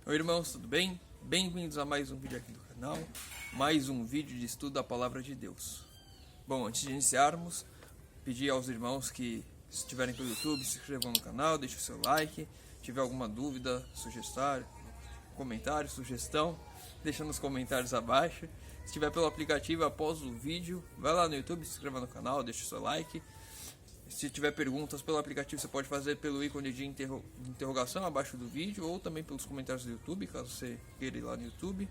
Oi irmãos, tudo bem? Bem-vindos a mais um vídeo aqui do canal, mais um vídeo de estudo da Palavra de Deus. Bom, antes de iniciarmos, pedir aos irmãos que, se estiverem pelo YouTube, se inscrevam no canal, deixem o seu like. Se tiver alguma dúvida, sugestão, comentário, sugestão, deixa nos comentários abaixo. Se estiver pelo aplicativo, após o vídeo, vai lá no YouTube, se inscreva no canal, deixe o seu like. Se tiver perguntas pelo aplicativo, você pode fazer pelo ícone de interrogação abaixo do vídeo, ou também pelos comentários do YouTube, caso você queira ir lá no YouTube.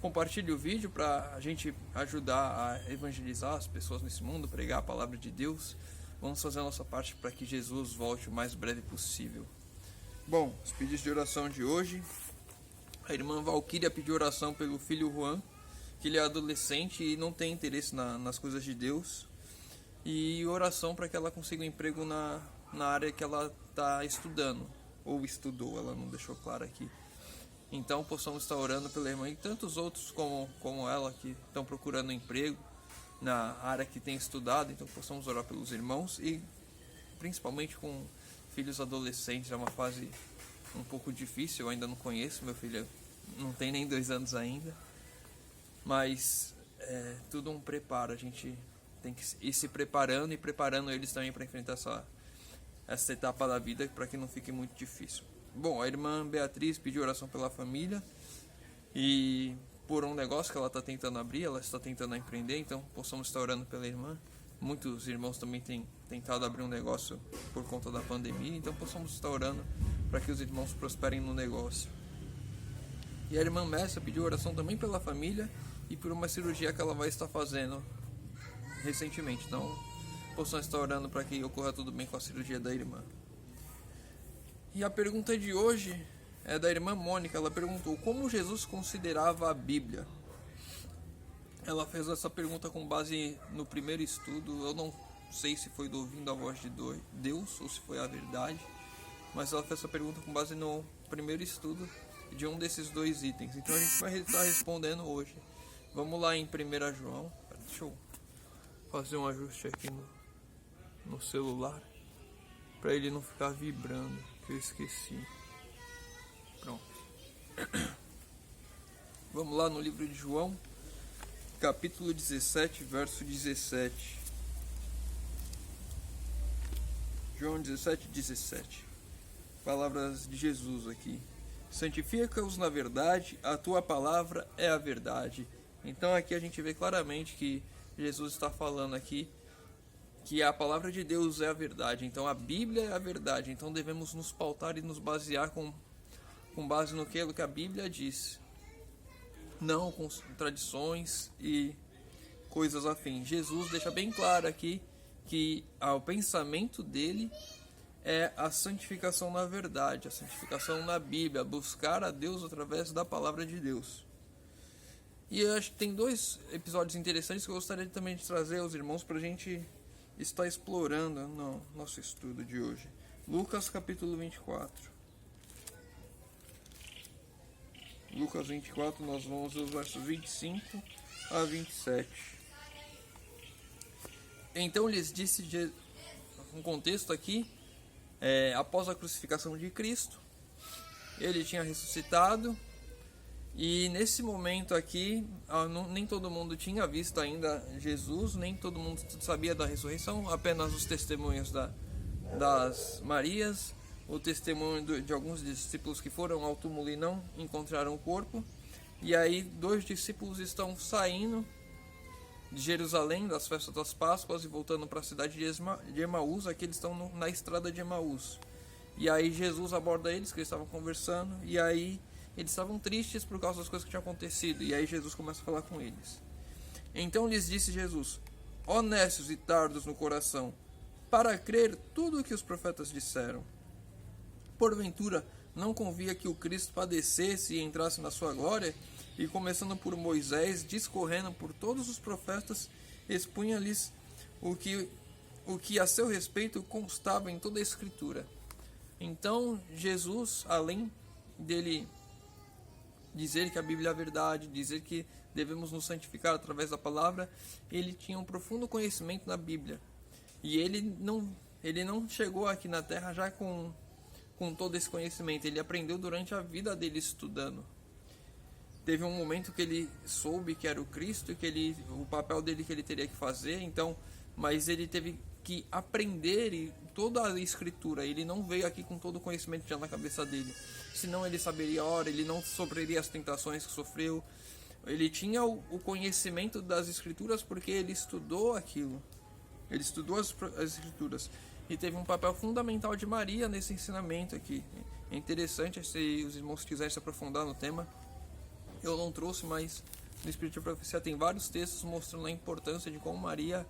Compartilhe o vídeo para a gente ajudar a evangelizar as pessoas nesse mundo, pregar a palavra de Deus. Vamos fazer a nossa parte para que Jesus volte o mais breve possível. Bom, os pedidos de oração de hoje. A irmã Valquíria pediu oração pelo filho Juan, que ele é adolescente e não tem interesse nas coisas de Deus. E oração para que ela consiga um emprego na área que ela está estudando, ou estudou, ela não deixou claro aqui. Então possamos estar orando pela irmã e tantos outros como ela que estão procurando um emprego na área que tem estudado. Então possamos orar pelos irmãos e principalmente com filhos adolescentes. É uma fase um pouco difícil, eu ainda não conheço, meu filho não tem nem 2 anos ainda, mas é tudo um preparo. A gente tem que ir se preparando e preparando eles também para enfrentar essa etapa da vida, para que não fique muito difícil. Bom, a irmã Beatriz pediu oração pela família e por um negócio que ela está tentando abrir, ela está tentando empreender, então possamos estar orando pela irmã. Muitos irmãos também têm tentado abrir um negócio por conta da pandemia, então possamos estar orando para que os irmãos prosperem no negócio. E a irmã Messa pediu oração também pela família e por uma cirurgia que ela vai estar fazendo recentemente, então possamos estar orando para que ocorra tudo bem com a cirurgia da irmã. E a pergunta de hoje é da irmã Mônica. Ela perguntou como Jesus considerava a Bíblia. Ela fez essa pergunta com base no primeiro estudo. Eu não sei se foi do Ouvindo a Voz de Deus ou se foi a verdade, mas ela fez essa pergunta com base no primeiro estudo de um desses 2 itens. Então a gente vai estar respondendo hoje. Vamos lá em 1 João. Deixa eu fazer um ajuste aqui no celular para ele não ficar vibrando, que eu esqueci. Pronto. Vamos lá no livro de João, capítulo 17, verso 17. João 17, 17. Palavras de Jesus aqui. Santifica-os na verdade, a tua palavra é a verdade. Então aqui a gente vê claramente que Jesus está falando aqui que a palavra de Deus é a verdade. Então a Bíblia é a verdade. Então devemos nos pautar e nos basear com base no que a Bíblia diz, não com tradições e coisas afins. Jesus deixa bem claro aqui que o pensamento dele é a santificação na verdade, a santificação na Bíblia, buscar a Deus através da palavra de Deus. E eu acho que tem 2 episódios interessantes que eu gostaria também de trazer aos irmãos para a gente estar explorando no nosso estudo de hoje. Lucas capítulo 24. Lucas 24, nós vamos aos versos 25 a 27. Então lhes disse, um contexto aqui, após a crucificação de Cristo, ele tinha ressuscitado. E nesse momento aqui, nem todo mundo tinha visto ainda Jesus, nem todo mundo sabia da ressurreição, apenas os testemunhos das Marias, o testemunho de alguns discípulos que foram ao túmulo e não encontraram o corpo. E aí 2 discípulos estão saindo de Jerusalém, das festas das Páscoas, e voltando para a cidade de Emaús. Aqui eles estão na estrada de Emaús. E aí Jesus aborda eles, que eles estavam conversando, e aí eles estavam tristes por causa das coisas que tinham acontecido. E aí Jesus começa a falar com eles. Então lhes disse Jesus: ó nécios e tardos no coração, para crer tudo o que os profetas disseram. Porventura não convia que o Cristo padecesse e entrasse na sua glória? E começando por Moisés, discorrendo por todos os profetas, expunha-lhes o que a seu respeito constava em toda a Escritura. Então Jesus, além dele dizer que a Bíblia é a verdade, dizer que devemos nos santificar através da palavra, ele tinha um profundo conhecimento na Bíblia. E ele não chegou aqui na Terra já com com todo esse conhecimento, ele aprendeu durante a vida dele estudando. Teve um momento que ele soube que era o Cristo, que o papel dele que ele teria que fazer, então, mas ele teve que aprender toda a escritura. Ele não veio aqui com todo o conhecimento já na cabeça dele, senão ele saberia a hora, ele não sofreria as tentações que sofreu. Ele tinha o conhecimento das escrituras porque ele estudou aquilo, ele estudou as escrituras, e teve um papel fundamental de Maria nesse ensinamento aqui. É interessante, se os irmãos quiserem se aprofundar no tema. Eu não trouxe, mas no Espírito de Profecia tem vários textos mostrando a importância de como Maria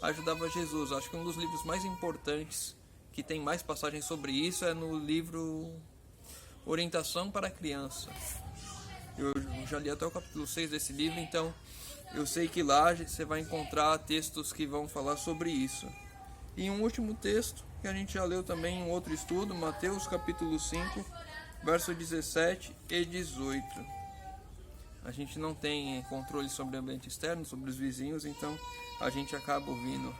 ajudava Jesus. Acho que um dos livros mais importantes, que tem mais passagens sobre isso, é no livro Orientação para a Criança. Eu já li até o capítulo 6 desse livro, então eu sei que lá você vai encontrar textos que vão falar sobre isso. E um último texto, que a gente já leu também em outro estudo, Mateus capítulo 5, verso 17 e 18. A gente não tem controle sobre o ambiente externo, sobre os vizinhos, então a gente acaba ouvindo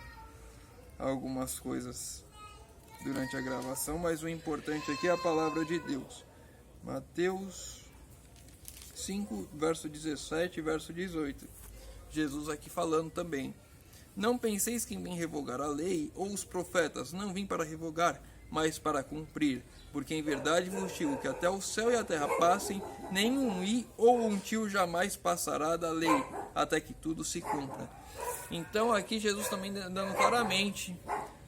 algumas coisas durante a gravação, mas o importante aqui é a palavra de Deus. Mateus 5, verso 17 e verso 18. Jesus aqui falando também. Não penseis que vim revogar a lei ou os profetas, não vim para revogar, mas para cumprir. Porque em verdade vos digo que até o céu e a terra passem, nenhum i ou um tio jamais passará da lei, até que tudo se cumpra. Então aqui Jesus também dando claramente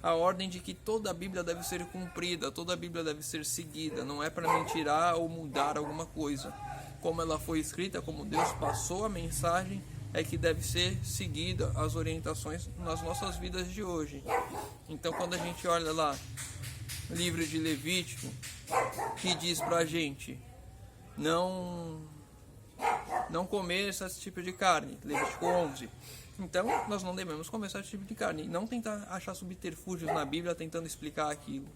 a ordem de que toda a Bíblia deve ser cumprida, toda a Bíblia deve ser seguida, não é para mentirar ou mudar alguma coisa. Como ela foi escrita, como Deus passou a mensagem, é que deve ser seguida as orientações nas nossas vidas de hoje. Então quando a gente olha lá, livro de Levítico, que diz pra gente não comer esse tipo de carne, Levítico 11. Então nós não devemos comer esse tipo de carne, e não tentar achar subterfúgios na Bíblia tentando explicar aquilo.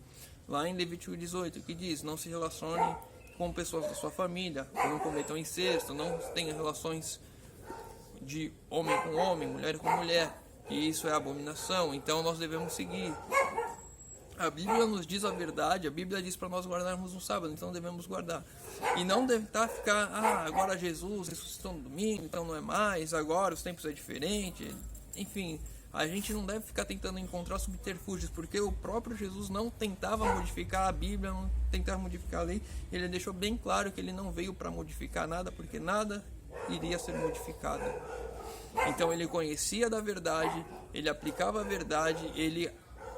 Lá em Levítico 18, que diz: não se relacione com pessoas da sua família, não cometam incesto, não tenha relações de homem com homem, mulher com mulher, e isso é abominação. Então nós devemos seguir. A Bíblia nos diz a verdade, a Bíblia diz para nós guardarmos no sábado, então devemos guardar. E não tentar ficar, agora Jesus ressuscitou no domingo, então não é mais, agora os tempos é diferente. Enfim, a gente não deve ficar tentando encontrar subterfúgios, porque o próprio Jesus não tentava modificar a Bíblia, não tentava modificar a lei. Ele deixou bem claro que ele não veio para modificar nada, porque nada iria ser modificado. Então ele conhecia da verdade, ele aplicava a verdade, ele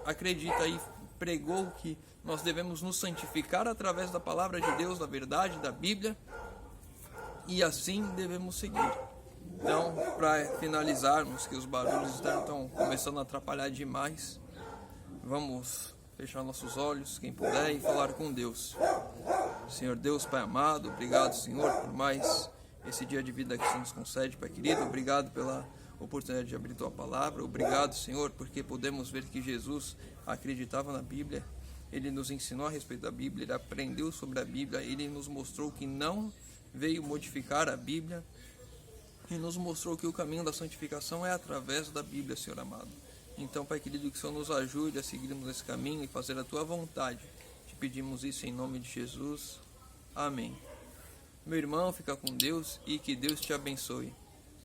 acredita e pregou que nós devemos nos santificar através da palavra de Deus, da verdade, da Bíblia, e assim devemos seguir. Então, para finalizarmos, que os barulhos estão começando a atrapalhar demais, vamos fechar nossos olhos, quem puder, e falar com Deus. Senhor Deus, Pai amado, obrigado, Senhor, por mais esse dia de vida que você nos concede, Pai querido. Obrigado pela oportunidade de abrir Tua palavra. Obrigado, Senhor, porque podemos ver que Jesus acreditava na Bíblia. Ele nos ensinou a respeito da Bíblia, ele aprendeu sobre a Bíblia, ele nos mostrou que não veio modificar a Bíblia, e nos mostrou que o caminho da santificação é através da Bíblia, Senhor amado. Então, Pai querido, que o Senhor nos ajude a seguirmos esse caminho e fazer a Tua vontade. Te pedimos isso em nome de Jesus. Amém. Meu irmão, fica com Deus e que Deus te abençoe.